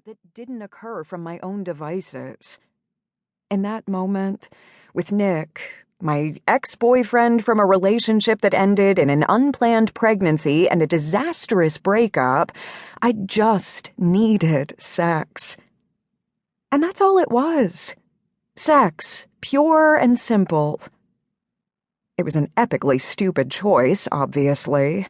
that didn't occur from my own devices. In that moment, with Nick, my ex-boyfriend from a relationship that ended in an unplanned pregnancy and a disastrous breakup, I just needed sex. And that's all it was. Sex, pure and simple. It was an epically stupid choice, obviously.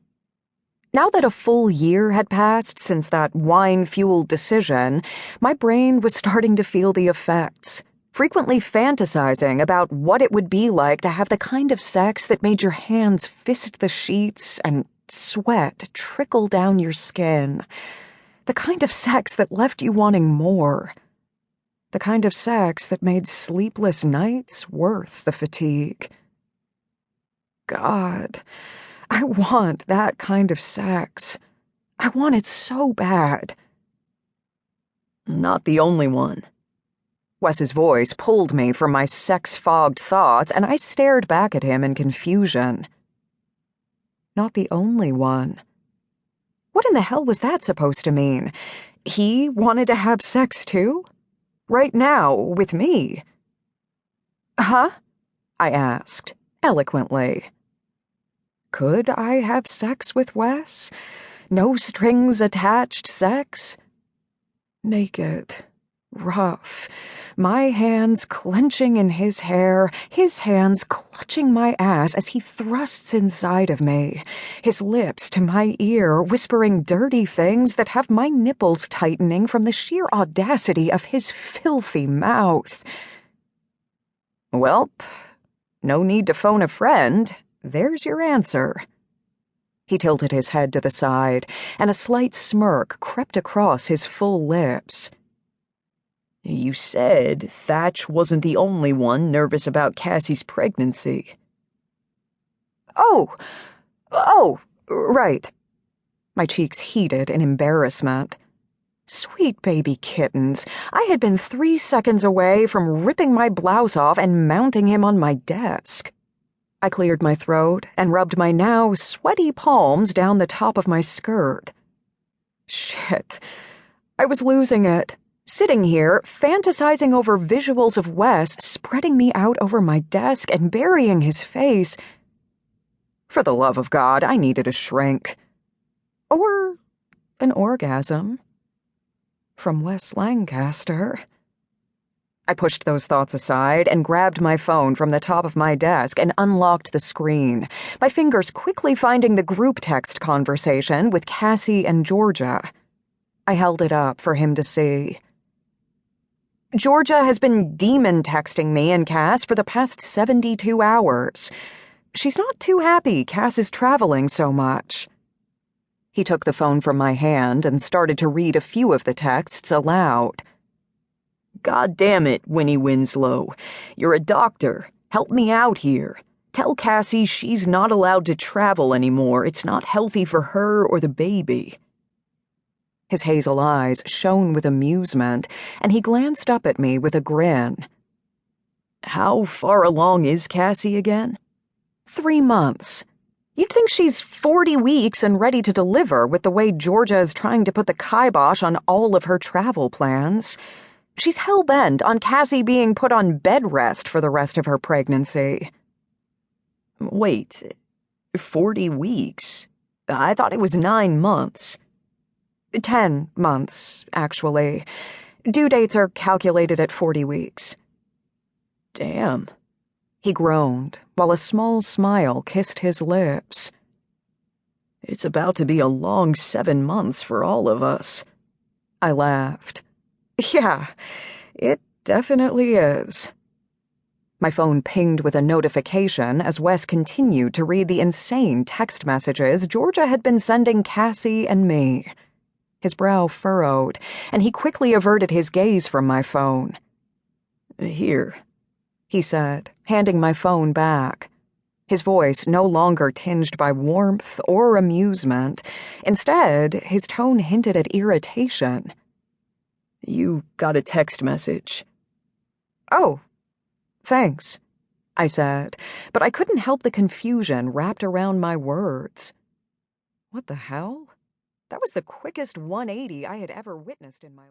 Now that a full year had passed since that wine-fueled decision, my brain was starting to feel the effects, frequently fantasizing about what it would be like to have the kind of sex that made your hands fist the sheets and sweat trickle down your skin. The kind of sex that left you wanting more. The kind of sex that made sleepless nights worth the fatigue. God, I want that kind of sex. I want it so bad. Not the only one. Wes's voice pulled me from my sex-fogged thoughts, and I stared back at him in confusion. Not the only one. What in the hell was that supposed to mean? He wanted to have sex too? Right now, with me? Huh? I asked, eloquently. Could I have sex with Wes? No strings attached sex? Naked, rough, my hands clenching in his hair, his hands clutching my ass as he thrusts inside of me, his lips to my ear whispering dirty things that have my nipples tightening from the sheer audacity of his filthy mouth. Welp, no need to phone a friend. There's your answer. He tilted his head to the side, and a slight smirk crept across his full lips. You said Thatch wasn't the only one nervous about Cassie's pregnancy. Oh, right. My cheeks heated in embarrassment. Sweet baby kittens, I had been 3 seconds away from ripping my blouse off and mounting him on my desk. I cleared my throat and rubbed my now sweaty palms down the top of my skirt. Shit. I was losing it. Sitting here, fantasizing over visuals of Wes spreading me out over my desk and burying his face. For the love of God, I needed a shrink. Or an orgasm. From Wes Lancaster. I pushed those thoughts aside and grabbed my phone from the top of my desk and unlocked the screen, my fingers quickly finding the group text conversation with Cassie and Georgia. I held it up for him to see. Georgia has been demon texting me and Cass for the past 72 hours. She's not too happy Cass is traveling so much. He took the phone from my hand and started to read a few of the texts aloud. God damn it, Winnie Winslow. You're a doctor. Help me out here. Tell Cassie she's not allowed to travel anymore. It's not healthy for her or the baby. His hazel eyes shone with amusement, and he glanced up at me with a grin. How far along is Cassie again? 3 months. You'd think she's 40 weeks and ready to deliver with the way Georgia is trying to put the kibosh on all of her travel plans. She's hell-bent on Cassie being put on bed rest for the rest of her pregnancy. Wait, 40 weeks? I thought it was 9 months. 10 months, actually. Due dates are calculated at 40 weeks. Damn. He groaned, while a small smile kissed his lips. It's about to be a long 7 months for all of us. I laughed. Yeah, it definitely is. My phone pinged with a notification as Wes continued to read the insane text messages Georgia had been sending Cassie and me. His brow furrowed, and he quickly averted his gaze from my phone. Here, he said, handing my phone back. His voice no longer tinged by warmth or amusement. Instead, his tone hinted at irritation. You got a text message. Oh, thanks, I said, but I couldn't help the confusion wrapped around my words. What the hell? That was the quickest 180 I had ever witnessed in my life.